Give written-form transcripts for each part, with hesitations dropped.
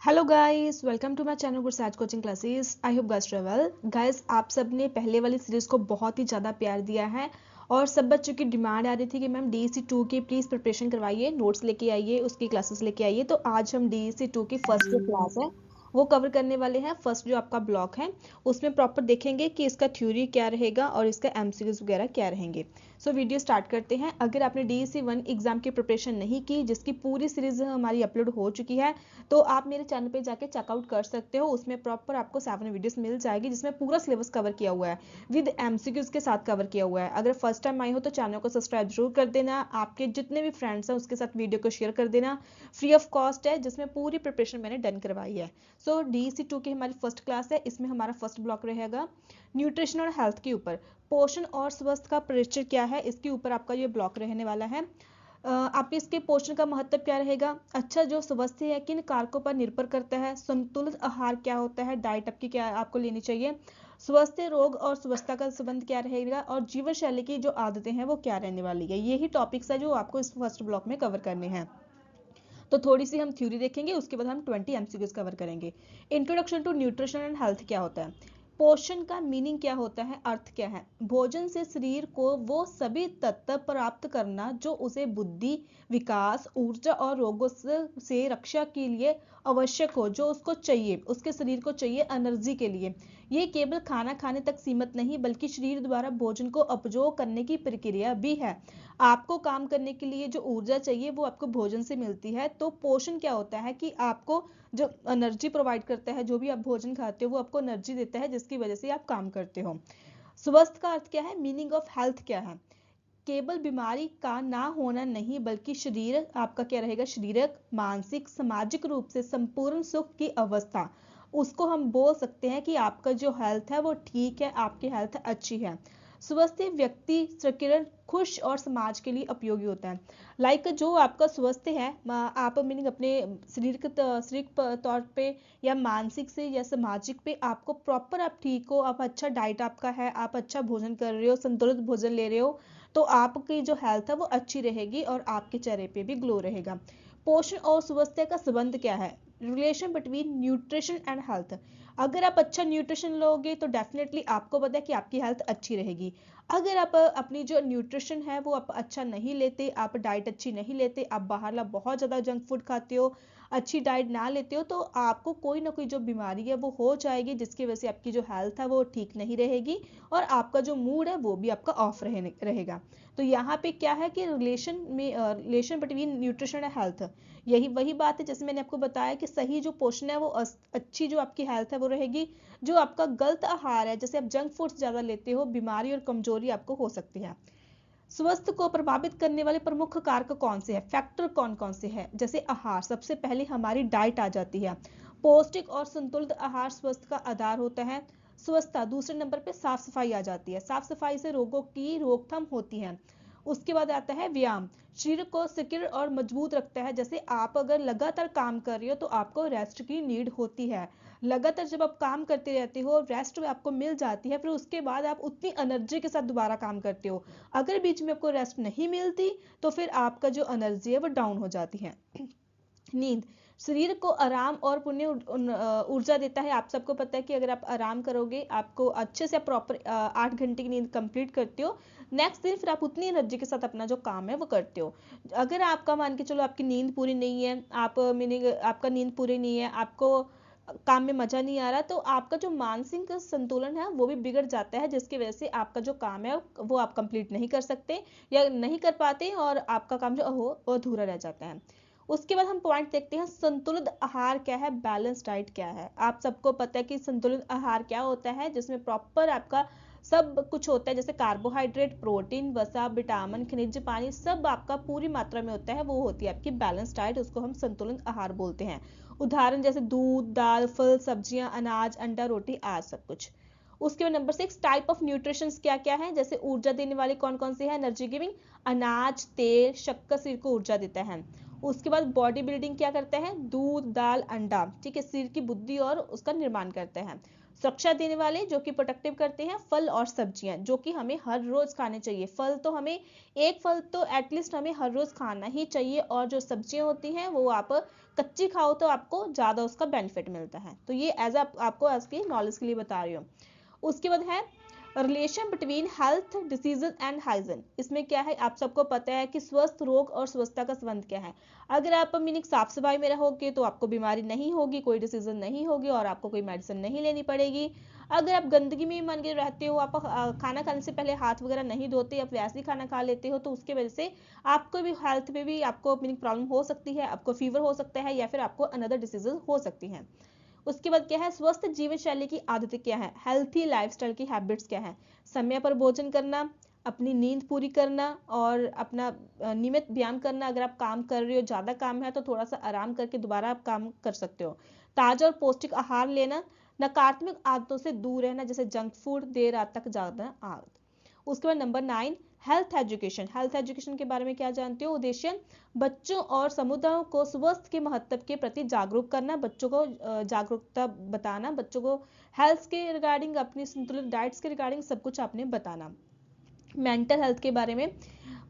Hello guys, welcome to my channel Gursaj coaching classes. I hope guys travel. Guys, आप सब ने पहले वाली सीरीज को बहुत ही ज़्यादा प्यार दिया है और सब बच्चों की डिमांड आ रही थी कि मैम DEC 2 की प्लीज़ प्रिपरेशन करवाइए, नोट्स लेके आइए, उसकी क्लासेस लेके आइए। तो आज हम DEC 2 की फर्स्ट जो क्लास है वो कवर करने वाले हैं। फर्स्ट जो आपका ब्लॉक है उसमें प्रॉपर देखेंगे कि इसका थ्योरी क्या रहेगा और इसका MCQs वगैरह क्या रहेंगे। सो वीडियो स्टार्ट करते हैं। अगर आपने DEC 1 एग्जाम की प्रिपरेशन नहीं की, जिसकी पूरी सीरीज हमारी अपलोड हो चुकी है, तो आप मेरे चैनल पे जाके चेकआउट कर सकते हो। उसमें प्रॉपर आपको 7 वीडियोस मिल जाएगी जिसमें पूरा सिलेबस कवर किया हुआ है, विद MCQs के साथ कवर किया हुआ है। अगर फर्स्ट टाइम आई हो तो चैनल को सब्सक्राइब जरूर कर देना। आपके जितने भी फ्रेंड्स हैं उसके साथ वीडियो को शेयर कर देना। फ्री ऑफ कॉस्ट है, जिसमें पूरी प्रिपरेशन मैंने डन करवाई है। सो DEC 2 की हमारी फर्स्ट क्लास है। इसमें हमारा फर्स्ट ब्लॉक रहेगा न्यूट्रिशन और हेल्थ के ऊपर। पोषण और स्वास्थ्य का परिचय क्या है, इसके ऊपर आपका ये ब्लॉक रहने वाला है। आप इसके पोषण का महत्व क्या रहेगा, अच्छा जो स्वास्थ्य है किन कारकों पर निर्भर करता है, संतुलित आहार क्या होता है, डाइट आपकी क्या आपको लेनी चाहिए, स्वस्थ रोग और स्वच्छता का संबंध क्या रहेगा, और जीवन शैली की जो आदतें हैं वो क्या रहने वाली है। यही टॉपिक्स है जो आपको इस फर्स्ट ब्लॉक में कवर करने हैं। तो थोड़ी सी हम थ्योरी देखेंगे, उसके बाद हम 20 MCQs कवर करेंगे। Introduction to nutrition and health क्या होता है, पोषण का मीनिंग क्या होता है, अर्थ क्या है, भोजन से शरीर को वो सभी तत्व प्राप्त करना जो उसे बुद्धि, विकास, ऊर्जा और रोगों से रक्षा के लिए आवश्यक हो, जो उसको चाहिए, उसके शरीर को चाहिए एनर्जी के लिए। ये केवल खाना खाने तक सीमित नहीं बल्कि शरीर द्वारा भोजन को उपभोग करने की प्रक्रिया भी है। आपको काम करने के लिए जो ऊर्जा चाहिए वो आपको भोजन से मिलती है। तो पोषण क्या होता है कि आपको जो एनर्जी प्रोवाइड करता है, जो भी आप भोजन खाते हो वो आपको एनर्जी देता है जिसकी वजह से आप काम करते हो। स्वस्थ का अर्थ क्या है, मीनिंग ऑफ हेल्थ क्या है, केवल बीमारी का ना होना नहीं बल्कि शरीर आपका क्या रहेगा, शारीरिक, मानसिक, सामाजिक रूप से संपूर्ण सुख की अवस्था। उसको हम बोल सकते हैं कि आपका जो हेल्थ है वो ठीक है, आपकी हेल्थ अच्छी है। स्वस्थ व्यक्ति सक्रिय, खुश और समाज के लिए उपयोगी होता है। लाइक जो आपका स्वस्थ है, आप मीनिंग अपने शारीरिक तौर पे या मानसिक से या सामाजिक पे आपको प्रॉपर आप ठीक हो, आप अच्छा डाइट आपका है, आप अच्छा भोजन कर रहे हो, संतुलित भोजन ले रहे हो, तो आपकी जो हेल्थ है वो अच्छी रहेगी और आपके चेहरे पे भी ग्लो रहेगा। पोषण और स्वास्थ्य का संबंध क्या है, relation between nutrition and health. अगर आप अच्छा न्यूट्रिशन लोगे तो डेफिनेटली आपको पता है कि आपकी हेल्थ अच्छी रहेगी। अगर आप अपनी जो न्यूट्रिशन है वो आप अच्छा नहीं लेते, आप डाइट अच्छी नहीं लेते, आप बाहर ला बहुत ज़्यादा जंक फूड खाते हो, अच्छी डाइट ना लेते हो, तो आपको कोई ना कोई जो बीमारी है वो हो जाएगी जिसकी वजह से आपकी जो हेल्थ है वो ठीक नहीं रहेगी और आपका जो मूड है वो भी आपका ऑफ रहेगा। तो यहाँ पे क्या है कि relation between nutrition and health, यही वही बात है जैसे मैंने आपको बताया कि सही जो पोषण है वो अच्छी जो आपकी हेल्थ है वो रहेगी। जो आपका गलत आहार है, जैसे आप जंक फूड्स ज़्यादा लेते हो, बीमारी और कमजोरी आपको हो सकती है। स्वास्थ्य को प्रभावित करने वाले प्रमुख कारक कौन से हैं, फैक्टर कौन कौन से हैं, जैसे आहार, सबसे पहले हमारी डाइट आ जाती है। पौष्टिक और संतुलित आहार स्वास्थ्य का आधार होता है। स्वच्छता दूसरे नंबर पे, साफ सफाई आ जाती है, साफ सफाई से रोगों की रोकथाम होती है। उसके बाद आता है व्यायाम, शरीर को सक्रिय और मजबूत रखता है। जैसे आप अगर लगातार काम कर रहे हो तो आपको रेस्ट की नीड होती है। लगातार जब आप काम करते रहते हो, रेस्ट आपको मिल जाती है, फिर उसके बाद आप उतनी एनर्जी के साथ दोबारा काम करते हो। अगर बीच में आपको रेस्ट नहीं मिलती तो फिर आपका जो एनर्जी है वो डाउन हो जाती है। नींद शरीर को आराम और पुण्य ऊर्जा देता है। आप सबको पता है कि अगर आप आराम करोगे, आपको अच्छे से प्रॉपर 8 घंटे की नींद कंप्लीट करते हो, नेक्स्ट दिन फिर आप उतनी एनर्जी के साथ अपना जो काम है वो करते हो। अगर आपका मान के चलो आपकी नींद पूरी नहीं है, आप मीनिंग आपका नींद पूरी नहीं है, आपको काम में मजा नहीं आ रहा, तो आपका जो मानसिक संतुलन है वो भी बिगड़ जाता है, जिसकी वजह से आपका जो काम है वो आप कंप्लीट नहीं कर सकते या नहीं कर पाते और आपका काम जो हो वो अधूरा रह जाता है। उसके बाद हम पॉइंट देखते हैं, संतुलित आहार क्या है, बैलेंस डाइट क्या है। आप सबको पता है कि संतुलित आहार क्या होता है, जिसमें प्रॉपर आपका सब कुछ होता है, जैसे कार्बोहाइड्रेट, प्रोटीन, वसा, विटामिन, खनिज, पानी, सब आपका पूरी मात्रा में होता है, वो होती है आपकी बैलेंस डाइट, उसको हम संतुलित आहार बोलते हैं। उदाहरण जैसे दूध, दाल, फल, सब्जियां, अनाज, अंडा, रोटी, आज सब कुछ। उसके बाद नंबर 6, टाइप ऑफ न्यूट्रिशन क्या क्या है, जैसे ऊर्जा देने वाले कौन कौन से हैं, एनर्जी गिविंग, अनाज, तेल, शक्कर शरीर को ऊर्जा देता है। उसके बाद बॉडी बिल्डिंग क्या करते हैं, दूध, दाल, अंडा, ठीक है, शरीर की बुद्धि और उसका निर्माण करते हैं। सुरक्षा देने वाले जो कि प्रोटेक्टिव करते हैं, फल और सब्जियां जो कि हमें हर रोज खाने चाहिए। फल तो हमें, एक फल तो एटलीस्ट हमें हर रोज खाना ही चाहिए, और जो सब्जियां होती हैं वो आप कच्ची खाओ तो आपको ज्यादा उसका बेनिफिट मिलता है। तो ये एज आपको आज की नॉलेज के लिए बता रही हूँ। उसके बाद है relation between health, disease and hygiene. इसमें क्या है, आप सबको पता है कि स्वस्थ, रोग और स्वच्छता का संबंध क्या है। अगर आप मीनिंग साफ सफाई में रहोगे तो आपको बीमारी नहीं होगी, कोई डिसीजन नहीं होगी और आपको कोई मेडिसिन नहीं लेनी पड़ेगी। अगर आप गंदगी में मान के रहते हो, आप खाना खाने से पहले हाथ वगैरह नहीं धोते, आप वैसे ही खाना खा लेते हो, तो उसके वजह से आपको भी हेल्थ में भी आपको मीनिंग प्रॉब्लम हो सकती है, आपको फीवर हो सकता है या फिर आपको अनदर डिसीजेज हो सकती हैं। उसके बाद क्या है, स्वस्थ जीवन शैली की आदतें क्या है, हेल्थी लाइफस्टाइल की हैबिट्स क्या है, समय पर भोजन करना, अपनी नींद पूरी करना और अपना नियमित व्यायाम करना। अगर आप काम कर रहे हो, ज्यादा काम है तो थोड़ा सा आराम करके दोबारा आप काम कर सकते हो। ताजा और पौष्टिक आहार लेना, नकारात्मक आदतों से दूर रहना जैसे जंक फूड, देर रात तक जागना आदत। उसके बाद number 9, health education. Health education के बारे में क्या जानते हो, उद्देश्य बच्चों और समुदायों को स्वास्थ्य के महत्व के प्रति जागरूक करना, बच्चों को जागरूकता बताना, बच्चों को हेल्थ के रिगार्डिंग, अपनी संतुलित डाइट्स के रिगार्डिंग सब कुछ आपने बताना। मेंटल हेल्थ के बारे में,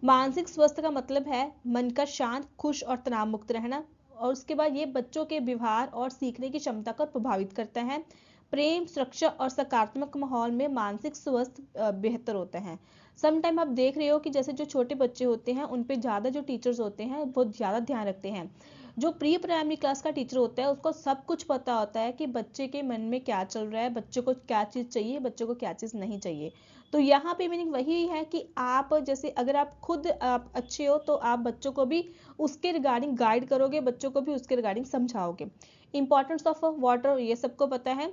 मानसिक स्वास्थ्य का मतलब है मन का शांत, खुश और तनाव मुक्त रहना। और उसके बाद ये बच्चों के व्यवहार और सीखने की क्षमता को प्रभावित करता है। प्रेम, सुरक्षा और सकारात्मक माहौल में मानसिक स्वास्थ्य बेहतर होता है। सम टाइम आप देख रहे हो कि जैसे जो छोटे बच्चे होते हैं उन पे ज्यादा जो टीचर्स होते हैं बहुत ज्यादा ध्यान रखते हैं। जो प्री प्राइमरी क्लास का टीचर होता है उसको सब कुछ पता होता है कि बच्चे के मन में क्या चल रहा है, बच्चे को क्या चीज चाहिए, बच्चे को क्या चीज नहीं चाहिए। तो यहाँ पे मीनिंग वही है कि आप जैसे अगर आप खुद आप अच्छे हो तो आप बच्चों को भी उसके रिगार्डिंग गाइड करोगे, बच्चों को भी उसके रिगार्डिंग समझाओगे। इंपॉर्टेंस ऑफ वाटर ये सबको पता है।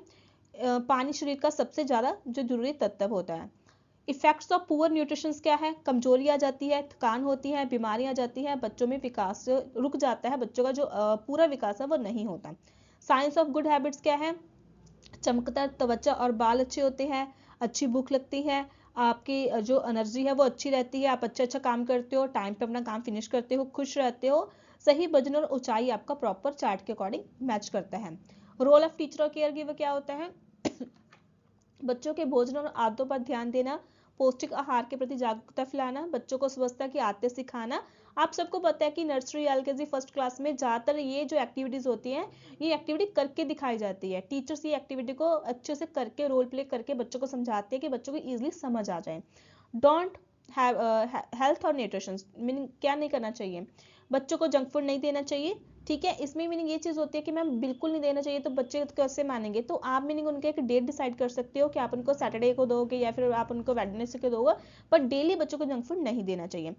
पानी शरीर का सबसे ज्यादा जो जरूरी तत्व होता है। इफेक्ट्स ऑफ पुअर न्यूट्रिशन क्या है, कमजोरी आ जाती है, थकान होती है, बीमारी आ जाती है, बच्चों में विकास रुक जाता है, बच्चों का जो पूरा विकास है वो नहीं होता। साइंस ऑफ गुड हैबिट्स क्या है, चमकदार त्वचा और बाल अच्छे होते हैं, अच्छी भूख लगती है, आपकी जो एनर्जी है वो अच्छी रहती है, आप अच्छा अच्छा काम करते हो, टाइम पे अपना काम फिनिश करते हो, खुश रहते हो, सही वजन और ऊंचाई आपका प्रॉपर चार्ट के अकॉर्डिंग मैच करता है। रोल ऑफ टीचर और केयर गिवर क्या होता है, बच्चों के भोजन और आदतों पर ध्यान देना, पौष्टिक आहार के प्रति जागरूकता फैलाना, बच्चों को स्वच्छता की आदतें सिखाना। आप सबको पता है कि नर्सरी, एलकेजी, फर्स्ट क्लास में ज्यादातर ये जो एक्टिविटीज होती हैं ये एक्टिविटी करके दिखाई जाती है। टीचर्स ये एक्टिविटी को अच्छे से करके रोल प्ले करके बच्चों को समझाते हैं कि बच्चों को इजिली समझ आ जाए। डोंट हैव हेल्थ और न्यूट्रिशन मीनिंग क्या नहीं करना चाहिए, बच्चों को जंक फूड नहीं देना चाहिए। ठीक है, इसमें मीनिंग ये चीज होती है कि मैम बिल्कुल नहीं देना चाहिए, तो बच्चे कैसे मानेंगे। तो आप मीनिंग उनके एक डेट डिसाइड कर सकते हो कि आप उनको सैटरडे को दोगे या फिर आप उनको वेडनेसडे को दोगे, पर डेली बच्चों को जंक फूड नहीं देना चाहिए।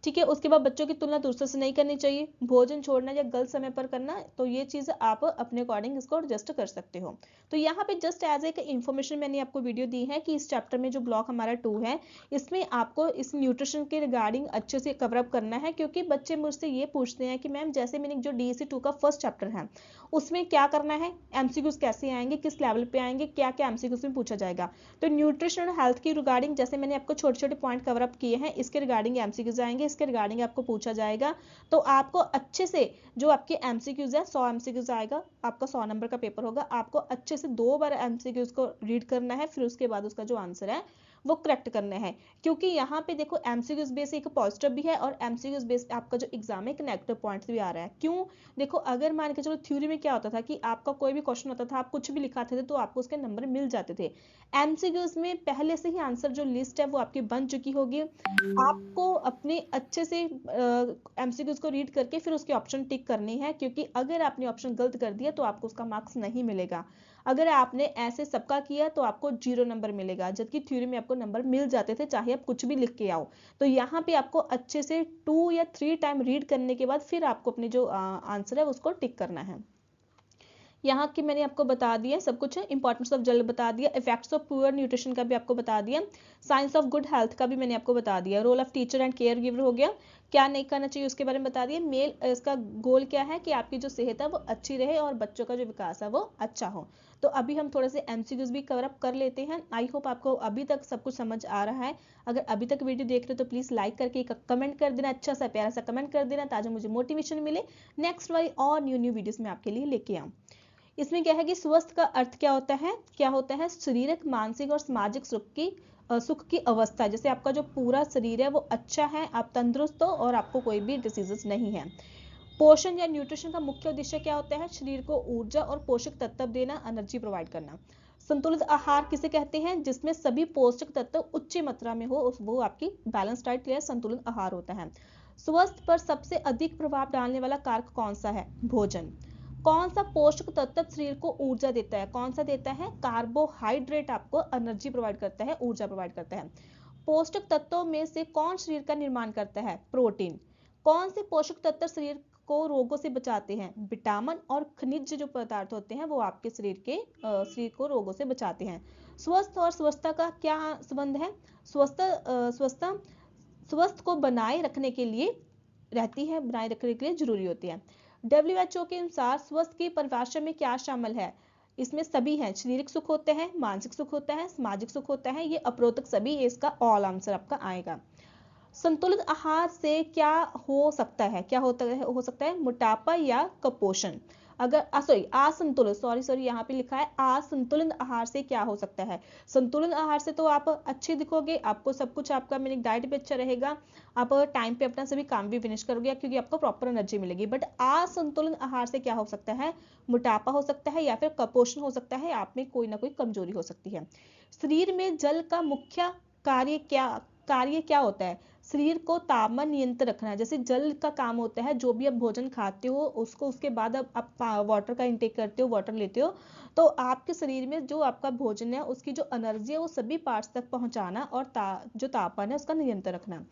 ठीक है, उसके बाद बच्चों की तुलना दूसरों से नहीं करनी चाहिए, भोजन छोड़ना या गलत समय पर करना, तो ये चीज आप अपने अकॉर्डिंग इसको एडजस्ट कर सकते हो। तो यहाँ पे जस्ट एज एक इन्फॉर्मेशन मैंने आपको वीडियो दी है कि इस चैप्टर में जो ब्लॉक हमारा 2 है इसमें आपको इस न्यूट्रिशन के रिगार्डिंग अच्छे से कवर अप करना है, क्योंकि बच्चे मुझसे ये पूछते हैं कि मैम जैसे मैंने जो DSC 2 का फर्स्ट चैप्टर है उसमें क्या करना है, एमसीक्यूज कैसे आएंगे, किस लेवल पे आएंगे, क्या क्या एमसीक्यूज में पूछा जाएगा। तो न्यूट्रिशन और हेल्थ की रिगार्डिंग जैसे मैंने आपको छोटे छोटे पॉइंट कवर अप किए हैं, इसके रिगार्डिंग एमसीक्यूज आएंगे, इसके रिगार्डिंग आपको पूछा जाएगा। तो आपको अच्छे से जो आपके एमसीक्यूज है 100 एमसीक्यूज आएगा, आपका 100 नंबर का पेपर होगा, आपको अच्छे से 2 बार एमसीक्यूज को रीड करना है, फिर उसके बाद उसका जो आंसर है वो करेक्ट करना है। क्योंकि यहाँ पे देखो एमसीक्यूज बेस एक पॉजिटिव भी है और एमसीक्यूज बेस आपका जो एग्जाम है एक नेगेटिव पॉइंट भी आ रहा है। क्यों, देखो अगर मान के चलो थ्योरी में क्या होता था कि आपका कोई भी क्वेश्चन होता था, आप कुछ भी लिखाते थे तो आपको उसके नंबर मिल जाते थे। एमसीक्यूज में पहले से ही आंसर जो लिस्ट है वो आपकी बन चुकी होगी, आपको अपने अच्छे से एमसीक्यूज को रीड करके फिर उसके ऑप्शन टिक करनी है, क्योंकि अगर आपने ऑप्शन गलत कर दिया तो आपको उसका मार्क्स नहीं मिलेगा। अगर आपने ऐसे सबका किया तो आपको 0 नंबर मिलेगा, जबकि थ्योरी में आपको नंबर मिल जाते थे चाहे आप कुछ भी लिख के आओ। तो यहाँ पे आपको अच्छे से 2 या 3 टाइम रीड करने के बाद फिर आपको अपने जो आंसर है उसको टिक करना है। यहाँ की मैंने आपको बता दिया सब कुछ है, इंपॉर्टेंस ऑफ जल बता दिया, इफेक्ट्स ऑफ पुअर न्यूट्रिशन का भी आपको बता दिया, साइंस ऑफ गुड हेल्थ का भी मैंने आपको बता दिया, role of teacher and caregiver हो गया, क्या नहीं करना चाहिए उसके बारे में बता दिए। मेल इसका गोल क्या है कि आपकी जो सेहत है वो अच्छी रहे और बच्चों का जो विकास है वो अच्छा हो। तो अभी हम थोड़े से एमसीक्यूज भी कवर अप कर लेते हैं। आई होप आपको अभी तक सब कुछ समझ आ रहा है। अगर अभी तक वीडियो देख रहे हो तो प्लीज लाइक करके एक कमेंट कर देना, अच्छा सा प्यारा सा कमेंट कर देना, ताकि मुझे मोटिवेशन मिले नेक्स्ट वाली और न्यू वीडियोस में आपके लिए लेके आऊँ। इसमें क्या है कि स्वस्थ का अर्थ क्या होता है, शारीरिक, मानसिक और सामाजिक सुख की अवस्था। जैसे आपका जो पूरा शरीर है वो अच्छा है, आप तंदुरुस्त हो और आपको कोई भी डिसीजेस नहीं है। पोषण या न्यूट्रिशन का मुख्य उद्देश्य क्या होता है, शरीर को ऊर्जा और पोषक तत्व देना, एनर्जी प्रोवाइड करना। संतुलित आहार किसे कहते हैं, जिसमें सभी पोषक तत्व उच्च मात्रा में हो, वो आपकी बैलेंस डाइट या संतुलित आहार होता है। स्वास्थ्य पर सबसे अधिक प्रभाव डालने वाला कारक कौन सा है, भोजन। कौन सा पोषक तत्व शरीर को ऊर्जा देता है, कौन सा देता है, कार्बोहाइड्रेट आपको एनर्जी प्रोवाइड करता है, ऊर्जा प्रोवाइड करता है। पोषक तत्वों में से कौन शरीर का निर्माण करता है, प्रोटीन। कौन से पोषक तत्व शरीर को रोगों से बचाते हैं, विटामिन और खनिज जो पदार्थ होते हैं वो आपके शरीर को रोगों से बचाते हैं। स्वस्थ और स्वस्थता का क्या संबंध है, स्वस्थता स्वस्थ को बनाए रखने के लिए बनाए रखने के लिए जरूरी होती है। WHO के अनुसार स्वस्थ की परिभाषा में क्या शामिल है, इसमें सभी हैं, शारीरिक सुख होते हैं, मानसिक सुख होता है, सामाजिक सुख होता है, ये अप्रोतक सभी, इसका ऑल आंसर आपका आएगा। संतुलित आहार से क्या हो सकता है, हो सकता है मोटापा या कुपोषण। अगर असंतुलित यहाँ पे लिखा है असंतुलित आहार से क्या हो सकता है। संतुलित आहार से तो आप अच्छे दिखोगे, आपको सब कुछ, आपका मीनिंग डाइट भी अच्छा रहेगा, आप टाइम पे अपना सभी काम भी फिनिश करोगे क्योंकि आपको प्रॉपर एनर्जी मिलेगी। बट असंतुलित आहार से क्या हो सकता है, मोटापा हो सकता है या फिर कुपोषण हो सकता है, आप में कोई ना कोई कमजोरी हो सकती है। शरीर में जल का मुख्य कार्य क्या होता है, शरीर को तापमान नियंत्रण रखना है। जैसे जल का काम होता है, जो भी आप भोजन खाते हो उसको, उसके बाद आप वाटर का इंटेक करते हो, वाटर लेते हो, तो आपके शरीर में जो आपका भोजन है उसकी जो एनर्जी है वो सभी पार्ट्स तक पहुंचाना और जो तापमान है उसका नियंत्रण रखना।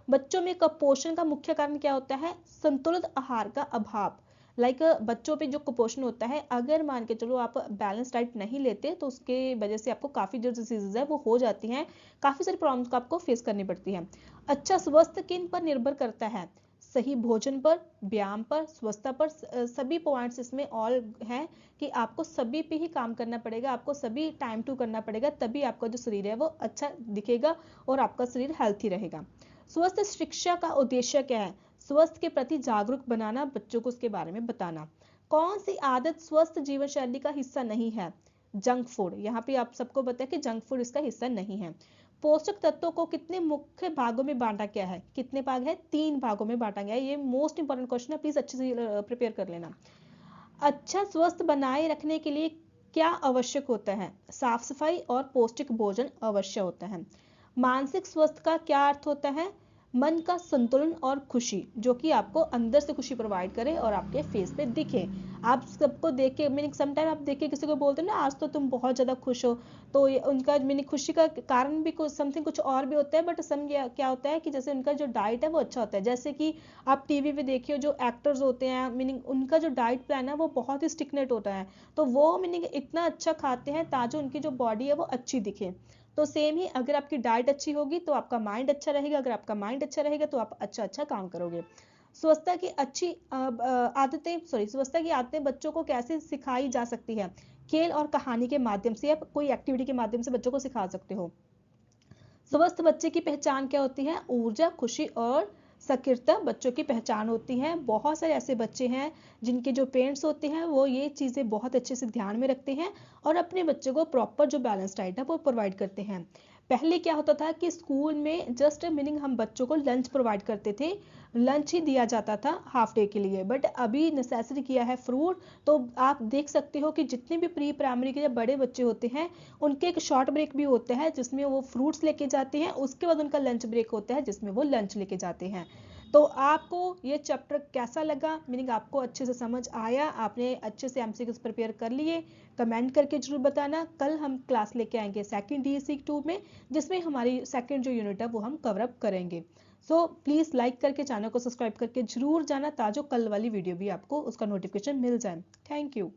बच्चों में कुपोषण का मुख्य कारण क्या होता है, संतुलित आहार का अभाव। बच्चों पे जो कुपोषण होता है, अगर मान के चलो आप बैलेंस डाइट नहीं लेते तो उसके वजह से आपको काफी जो डिजीजेज है वो हो जाती हैं, काफी सारी प्रॉब्लम्स को आपको फेस करनी पड़ती है। अच्छा स्वास्थ्य किन पर निर्भर करता है, सही भोजन पर, व्यायाम पर, स्वस्थता पर, सभी पॉइंट्स इसमें ऑल हैं कि आपको सभी पे ही काम करना पड़ेगा, आपको सभी टाइम टू करना पड़ेगा, तभी आपका जो शरीर है वो अच्छा दिखेगा और आपका शरीर हेल्थी रहेगा। स्वस्थ शिक्षा का उद्देश्य क्या है, स्वास्थ्य के प्रति जागरूक बनाना, बच्चों को उसके बारे में बताना। कौन सी आदत स्वस्थ जीवन शैली का हिस्सा नहीं है, जंक फूड। यहाँ पे आप सबको पता है कि जंक फूड इसका हिस्सा नहीं है। पोषक तत्वों को कितने मुख्य भागों में बांटा गया है, कितने भाग है, 3 भागों में बांटा गया है। ये मोस्ट इंपॉर्टेंट क्वेश्चन है, प्लीज अच्छे से प्रिपेयर कर लेना। अच्छा स्वस्थ बनाए रखने के लिए क्या आवश्यक होता है, साफ सफाई और पौष्टिक भोजन अवश्य होता है। मानसिक स्वास्थ्य का क्या अर्थ होता है, मन का संतुलन और खुशी, जो कि आपको अंदर से खुशी प्रोवाइड करे और आपके फेस पे दिखे। आप सबको देख के मीनिंग समटाइम आप देख के किसी को बोलते हो ना आज तो तुम बहुत ज्यादा खुश हो, तो उनका मीनिंग खुशी का कारण भी कुछ समथिंग कुछ और भी होता है, बट सम क्या होता है कि जैसे उनका जो डाइट है वो अच्छा होता है। जैसे कि आप टीवी पे देखिए जो एक्टर्स होते हैं, मीनिंग उनका जो डाइट प्लान है वो बहुत ही स्टिकनेट होता है, तो वो मीनिंग इतना अच्छा खाते हैं ताकि उनकी जो बॉडी है वो अच्छी दिखे। तो सेम ही अगर आपकी डाइट अच्छी होगी तो आपका माइंड अच्छा रहेगा, अगर आपका माइंड अच्छा रहेगा तो आप अच्छा अच्छा काम करोगे। स्वच्छता की अच्छी स्वच्छता की आदतें बच्चों को कैसे सिखाई जा सकती है, खेल और कहानी के माध्यम से या कोई एक्टिविटी के माध्यम से बच्चों को सिखा सकते हो। स्वस्थ बच्चे की पहचान क्या होती है, ऊर्जा, खुशी और सक्रियता बच्चों की पहचान होती है। बहुत सारे ऐसे बच्चे हैं जिनके जो पेरेंट्स होते हैं वो ये चीज़ें बहुत अच्छे से ध्यान में रखते हैं और अपने बच्चों को प्रॉपर जो बैलेंस डाइट है वो प्रोवाइड करते हैं। पहले क्या होता था कि स्कूल में जस्ट मीनिंग हम बच्चों को लंच प्रोवाइड करते थे, लंच ही दिया जाता था हाफ डे के लिए, बट अभी नेसेसरी किया है फ्रूट। तो आप देख सकते हो कि जितने भी प्री प्राइमरी के जब बड़े बच्चे होते हैं उनके एक शॉर्ट ब्रेक भी होता है जिसमें वो फ्रूट्स लेके जाते हैं, उसके बाद उनका लंच ब्रेक होता है जिसमें वो लंच लेके जाते हैं। तो आपको ये चैप्टर कैसा लगा, मीनिंग आपको अच्छे से समझ आया, आपने अच्छे से एमसीक्यूज प्रिपेयर कर लिए, कमेंट करके जरूर बताना। कल हम क्लास लेके आएंगे सेकंड डीएससी 2 में, जिसमें हमारी सेकंड जो यूनिट है वो हम कवर अप करेंगे। सो प्लीज लाइक करके चैनल को सब्सक्राइब करके जरूर जाना ताकि कल वाली वीडियो भी आपको उसका नोटिफिकेशन मिल जाए। Thank you.